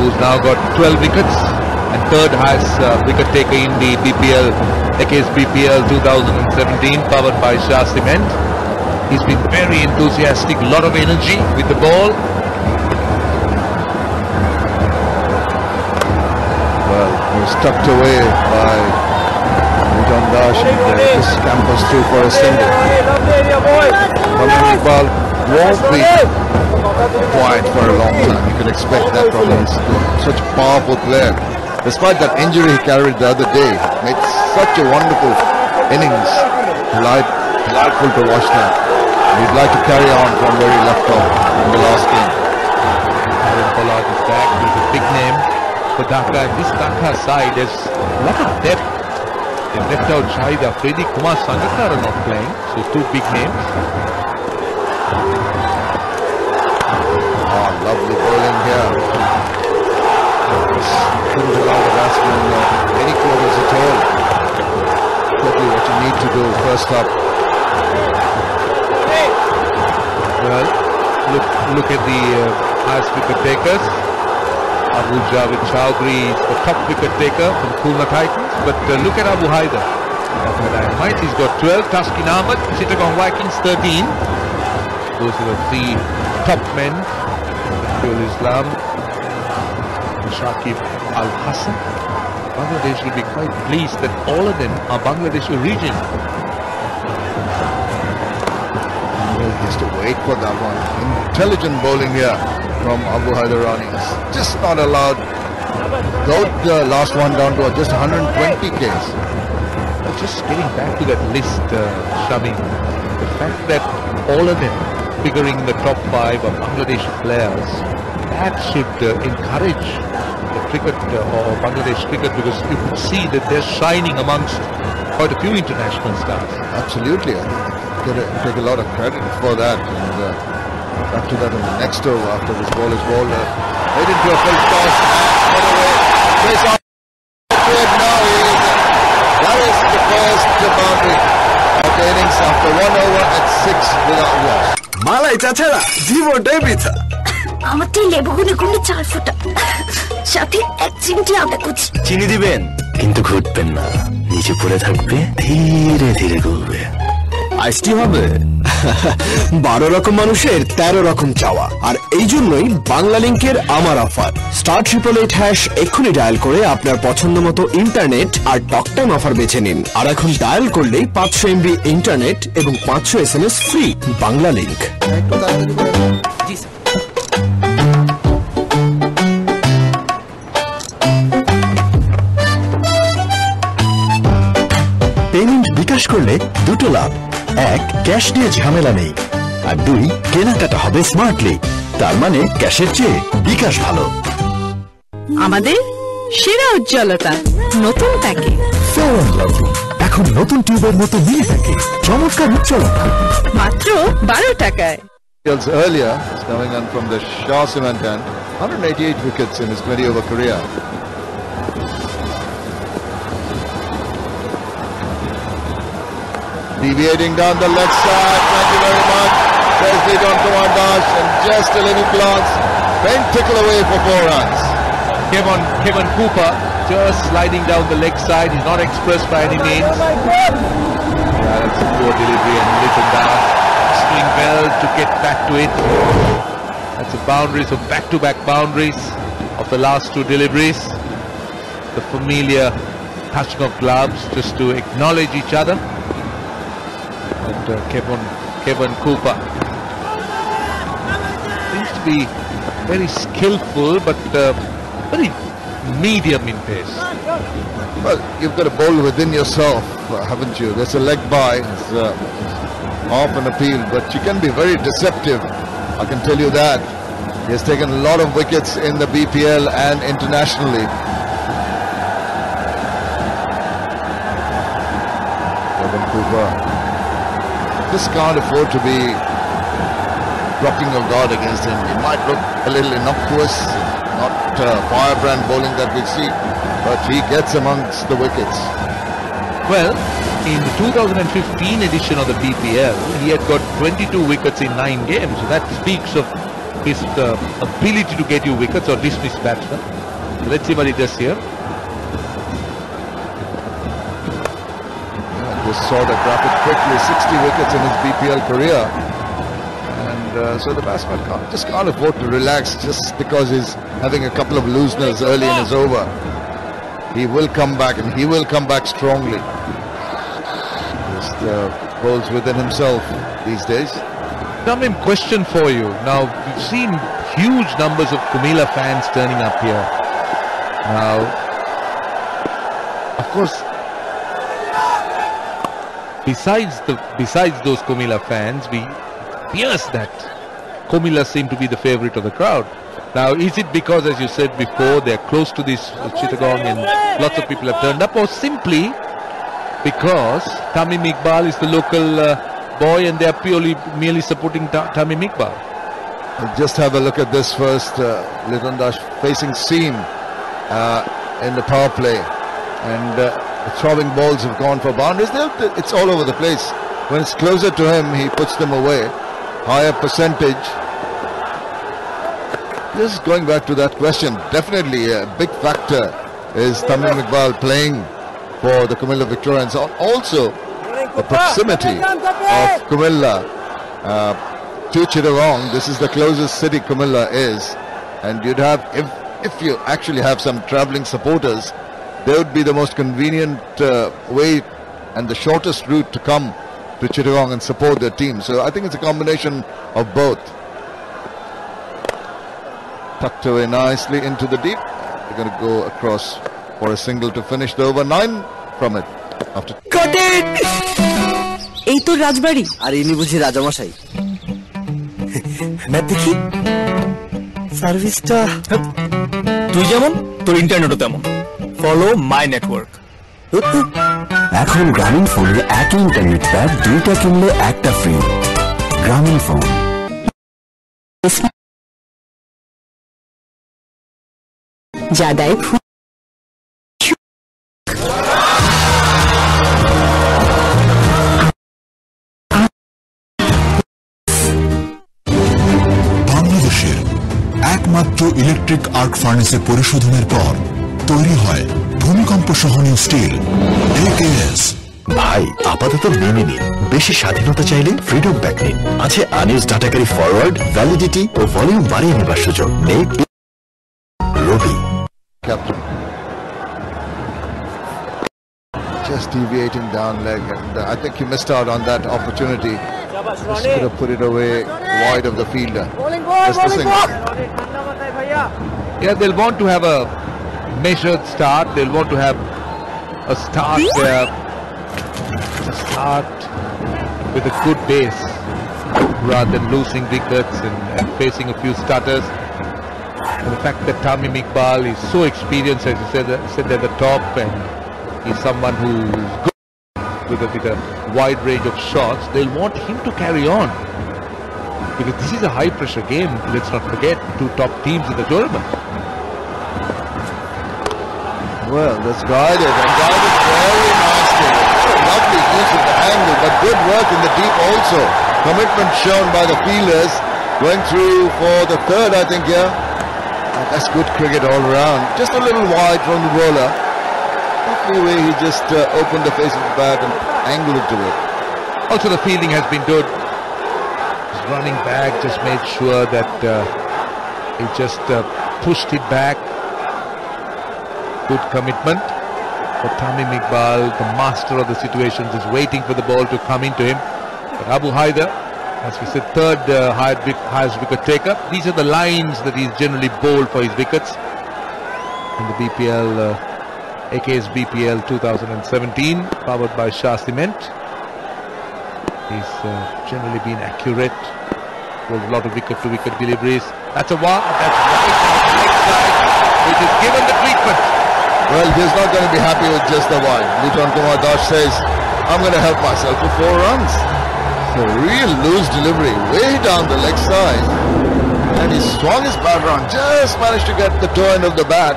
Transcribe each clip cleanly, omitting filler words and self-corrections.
who's now got 12 wickets and third highest wicket taker in the BPL, AKS BPL 2017, powered by Shah Cement. He's been very enthusiastic, a lot of energy with the ball. Well, he was tucked away by Jibon and this campus through for a single. Iqbal won't be quiet for a long time. You can expect that from him. He's such a powerful player. Despite that injury he carried the other day, made such a wonderful innings. Delightful to watch that. He'd like to carry on from where he left off in the last game. Pollard is back. He's a big name for Dhaka. This Dhaka side has a lot of depth. They've left out Shahid Afridi, Kumar Sangakkar are not playing, so two big names. Oh, lovely bowling here. Couldn't allow the batsman any quarters at all. Exactly what you need to do first up. Well, look at the highest wicket takers. Abu Javed Chowdhury is the top wicket taker from Khulna Titans, but look at Abu Haider. He's got 12, Taskin Ahmed, Chittagong Vikings 13. Those are the three top men. Shul Islam, Shakib Al-Hassan. Bangladesh will be quite pleased that all of them are Bangladesh origin. Well, he has to wait for that one. Intelligent bowling here from Abu Haidarani. Just not allowed. Got the last one down to just 120 Ks. Just getting back to that list, Shami, the fact that all of them figuring in the top 5 of Bangladesh players, that should encourage the cricket or Bangladesh cricket, because you could see that they're shining amongst quite a few international stars. Absolutely. I think take a lot of credit for that. And back to that in the next over after this ball is bowled. Head into a full toss and away. Chase on to it now. That is the first boundary of the innings after 1 over at 6 without a loss. Malay chachara, Jibon Davidsa. আমাদের লেবুগুনে গুনে 4 ফুটা সাথে এক চিমটি আদা কুচি চিনি দিবেন কিন্তু ঘুরবেন না, নিচে পড়ে থাকবে, ধীরে ধীরে গলবে। আইসটি হবে 12 রকম মানুষের 13 রকম চাওয়া, আর এই জন্যই বাংলা লিংকের আমার অফার *888# এক্ষুনি ডায়াল করে আপনার পছন্দ মতো ইন্টারনেট আর টক টাইম অফার বেছে নিন। আর এখন ডায়াল করলেই 500 MB ইন্টারনেট এবং 500 SMS ফ্রি। বাংলা লিংক। জি স্যার। পেমেন্ট বিকাশ করলে দুটো লাভ, 1 ক্যাশ দিয়ে ঝামেলা নেই, আর 2 কেনাকাটা হবে স্মার্টলি। তার মানে ক্যাশের চেয়ে বিকাশ ভালো। আমাদের সেরা উজ্জ্বলতা নতুন প্যাকে এখন নতুন টিউবের মতো মিনি প্যাকে চমৎকার উজ্জ্বলতা মাত্র 12 টাকায়। Earlier, it's coming on from the Shah Cement end, 188 wickets in his 20-over career. Deviating down the left side, thank you very much. There's the Don Kumar Dash and just a little glance. Then tickle away for 4 runs. Kevin Cooper just sliding down the leg side. He's not expressed by any means. Yeah, that's a poor delivery and little down. Doing well to get back to it. That's a boundary, so back-to-back boundaries of the last 2 deliveries. The familiar touching of gloves just to acknowledge each other. And Kevin Cooper seems to be very skillful, but very medium in pace. Well, you've got a bowl within yourself, haven't you? There's a leg by. It's off an appeal, but you can be very deceptive. I can tell you that. He has taken a lot of wickets in the BPL and internationally. Kevin Cooper just can't afford to be dropping your guard against him. He might look a little innocuous, not firebrand bowling that we see, but he gets amongst the wickets. Well, in the 2015 edition of the BPL, he had got 22 wickets in 9 games. So that speaks of his ability to get you wickets or dismiss batsmen. Let's see what he does here. Just saw that rapid quickly, 60 wickets in his BPL career. And so the batsman can't afford to relax just because he's having a couple of looseners early in his over. He will come back, and he will come back strongly. Just bowls within himself these days. Tamim, question for you. Now, we've seen huge numbers of Kumila fans turning up here. Now, of course, besides those Kumila fans, we appears that Kumila seem to be the favourite of the crowd. Now, is it because, as you said before, they're close to this Chittagong and lots of people have turned up, or simply because Tamim Iqbal is the local boy and they're merely supporting Tamim Iqbal? Just have a look at this first. Litondash facing seam in the power play, and the throbbing balls have gone for boundaries. It's all over the place. When it's closer to him, he puts them away. Higher percentage. Just going back to that question, definitely a big factor is Tamim Iqbal playing for the Kumilla Victorians. Also, the proximity of Kumilla to Chittagong. This is the closest city Kumilla is, and you'd have, if you actually have some travelling supporters, they would be the most convenient way and the shortest route to come to Chittagong and support their team. So I think it's a combination of both. Tucked away nicely into the deep. They're going to go across for a single to finish the over. 9 from it. After Got it! এই তো রাজবাড়ি আর ইনি বুঝি রাজামশাই। Map দেখি সার্ভিসটা তুই যেমন তোর ইন্টারনেটও তেমন। Follow my network. এখন গ্রামীণ ফোনের একই ইন্টারনেট প্যাক, দুইটা কিনলে একটা ফ্রি। গ্রামীণ ফোন। জাদাই বাংলাদেশের একমাত্র ইলেকট্রিক আর্ক ফার্নেসের পরিশোধনের পর তৈরি হয় ভূমিকম্প সহনীয় স্টিল AKS। ভাই আপাতত মেনে নিন, বেশি স্বাধীনতা চাইলে ফ্রিডম ব্যাক নিন। আছে আনইউজ ডাটাকারি ফরওয়ার্ড, ভ্যালিডিটি ও ভলিউম বাড়িয়ে নেবার সুযোগ। রবি captain. Just deviating down leg, and I think he missed out on that opportunity. Just could have put it away wide of the fielder. Yeah, they'll want to have a measured start. They'll want to have a start where start with a good base rather than losing wickets and facing a few stutters. And the fact that Tamim Iqbal is so experienced, as you said at the top, and he's someone who's good with a wide range of shots, they'll want him to carry on. Because this is a high pressure game, let's not forget, 2 top teams in the tournament. Well, that's guided, and guided very nicely. Lovely use of the angle, but good work in the deep also. Commitment shown by the fielders, going through for the third, I think, yeah. That's good cricket all around. Just a little wide from the bowler. Lovely way he just opened the face of the bat and angled it to it. Also the fielding has been good. His running back just made sure that he just pushed it back. Good commitment. But Tamim Iqbal, the master of the situations, is waiting for the ball to come into him. But Abu Haider, as we said, third highest wicket taker. These are the lines that he's generally bowled for his wickets in the BPL, AKS BPL 2017, powered by Shah Cement. He's generally been accurate, bowled a lot of wicket-to-wicket deliveries. That's a one. That's right on the leg side, which is given the treatment. Well, he's not going to be happy with just the one. Liton Kumar Dash says, I'm going to help myself for 4 runs. So real loose delivery, way down the leg side. And he swung his bat around, just managed to get the toe end of the bat,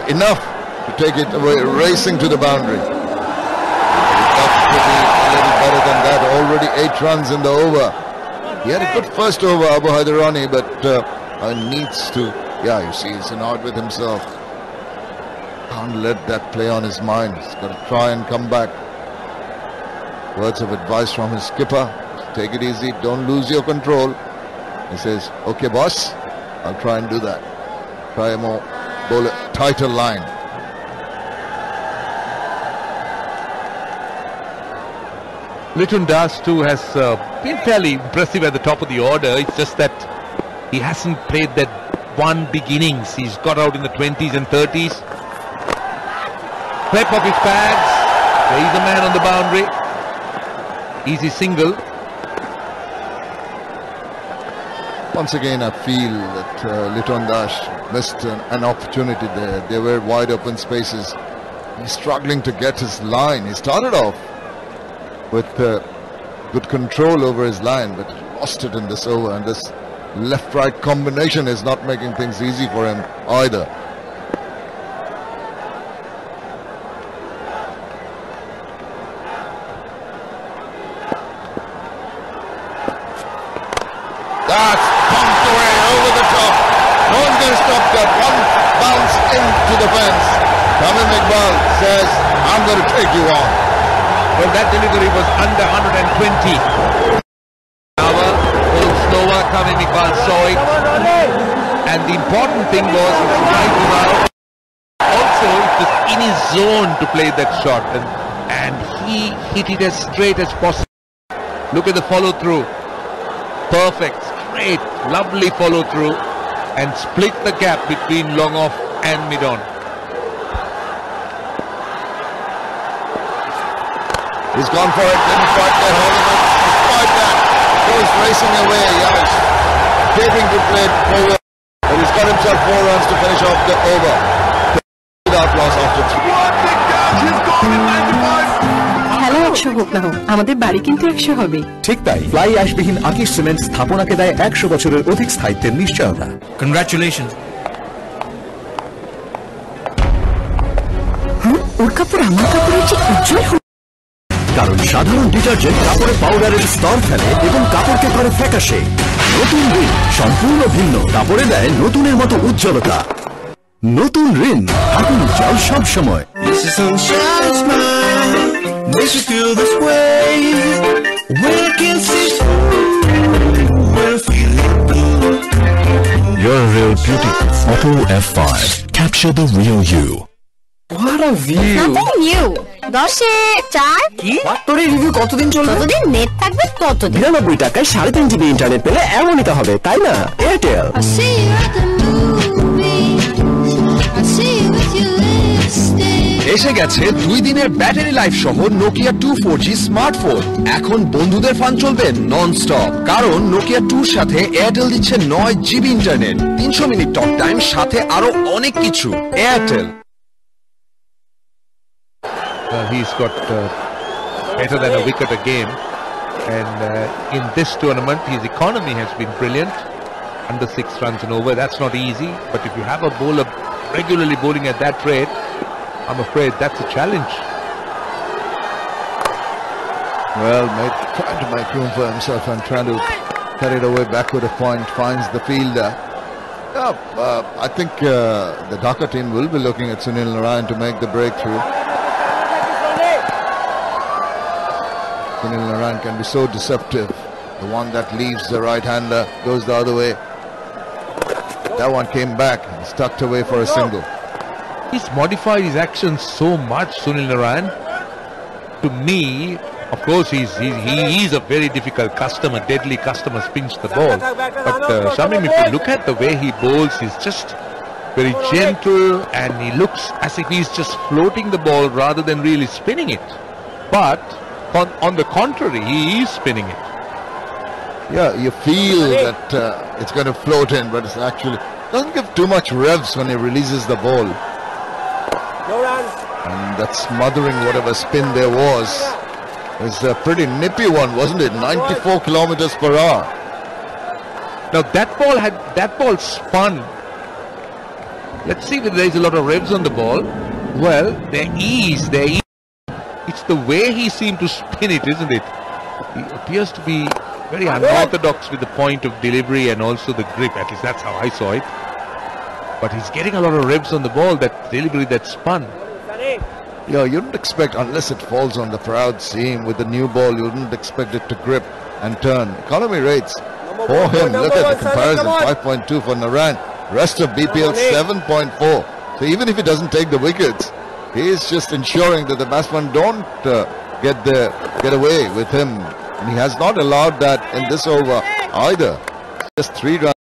enough to take it away, racing to the boundary. Enough to be a little better than that, already 8 runs in the over. He had a good first over, Abu Haidarani, but needs to. Yeah, you see, he's annoyed with himself. Can't let that play on his mind. He's got to try and come back. Words of advice from his skipper. Take it easy. Don't lose your control. He says, okay, boss, I'll try and do that. Try a more tighter line. Litton Das too has been fairly impressive at the top of the order. It's just that he hasn't played that one big innings. He's got out in the 20s and 30s. Flip of his pads. There is a man on the boundary. Easy single. Once again, I feel that Litton Das missed an opportunity there. There were wide open spaces. He's struggling to get his line. He started off with good control over his line, but lost it in this over. And this left-right combination is not making things easy for him either. That's pumped away over the top. No one's going to stop that. One bounce into the fence. Tamim Iqbal says, I'm going to take you on. Well, that delivery was under 120. Hour, full slower, Tamim Iqbal saw it. And the important thing was his strike was out. Also, it was in his zone to play that shot. And he hit it as straight as possible. Look at the follow-through. Perfect, straight, lovely follow-through. And split the gap between long off and mid-on. He's gone for it, didn't quite get hold of it. Despite that, goes racing away. Yash hoping to play it forward, but he's got himself 4 runs to finish off the over. Without loss after 3. খেলা 100 হোক না হোক, আমাদের বাড়ি কিন্তু 100 হবে। ঠিক তাই, ফ্লাই অ্যাশবিহীন আকিশ সিমেন্ট স্থাপনাকে দেয় 100 বছরের অধিক স্থায়িত্বের নিশ্চয়তা। কনগ্রাচুলেশন। ওর কাপড় আমার কাপড়ের চেয়ে উজ্জ্বল। কারণ সাধারণ ডিটারজেন্ট কাপড়ে পাউডারের স্তর ফেলে এবং কাপড়কে করে ফ্যাকাশে। নতুন রিন সম্পূর্ণ ভিন্ন, কাপড়ে দেয় নতুনের মতো উজ্জ্বলতা। নতুন রিন থাকুন উজ্জ্বল সব সময়। You're a real beauty. Auto F5. Capture the real you. What a view! Nothing new. 10-এ 4 কি? তোর এই রিভিউ কতদিন চলবে? কতদিন নেট থাকবে ততদিন। 99 টাকায় 3.5 জিবি ইন্টারনেট পেলে এমন নিতে হবে, তাই না? এয়ারটেল। এসে গেছে 2 দিনের ব্যাটারি লাইফ সহ নোকিয়া 2 4G স্মার্টফোন। এখন বন্ধুদের ফান চলবে নন স্টপ, কারণ নোকিয়া 2 সাথে এয়ারটেল দিচ্ছে 9 GB internet, 300 minute talk time, সাথে আরো অনেক কিছু। Airtel. He's got better than a wicket a game, and in this tournament his economy has been brilliant. Under 6 runs and over, that's not easy, but if you have a bowler regularly bowling at that rate, I'm afraid that's a challenge. Well, trying to make room for himself and trying to cut it away backward a point, finds the fielder. I think the Dhaka team will be looking at Sunil Narayan to make the breakthrough. Sunil Narayan can be so deceptive. The one that leaves the right-hander goes the other way. That one came back and tucked away for a single. He's modified his actions so much, Sunil Narayan. To me, of course, he is a very difficult customer, deadly customer, spins the ball. But Shamim, if you look at the way he bowls, he's just very gentle, and he looks as if he's just floating the ball rather than really spinning it. But on the contrary, he is spinning it. Yeah, you feel that it's going to float in, but it's actually doesn't give too much revs when he releases the ball. And that smothering whatever spin there was a pretty nippy one, wasn't it? 94 kilometers per hour. Now that ball spun. Let's see if there's a lot of revs on the ball. Well, there is. It's the way he seemed to spin it, isn't it? He appears to be Very unorthodox with the point of delivery and also the grip. At least that's how I saw it. But he's getting a lot of revs on the ball. That delivery, that spun. Yeah, you don't expect, unless it falls on the proud seam with the new ball, you wouldn't expect it to grip and turn. Economy rates for him. Look at the comparison. 5.2 for Naran. Rest of BPL 7.4. So even if he doesn't take the wickets, he's just ensuring that the batsmen don't get away with him. And he has not allowed that in this over either. Just 3 runs.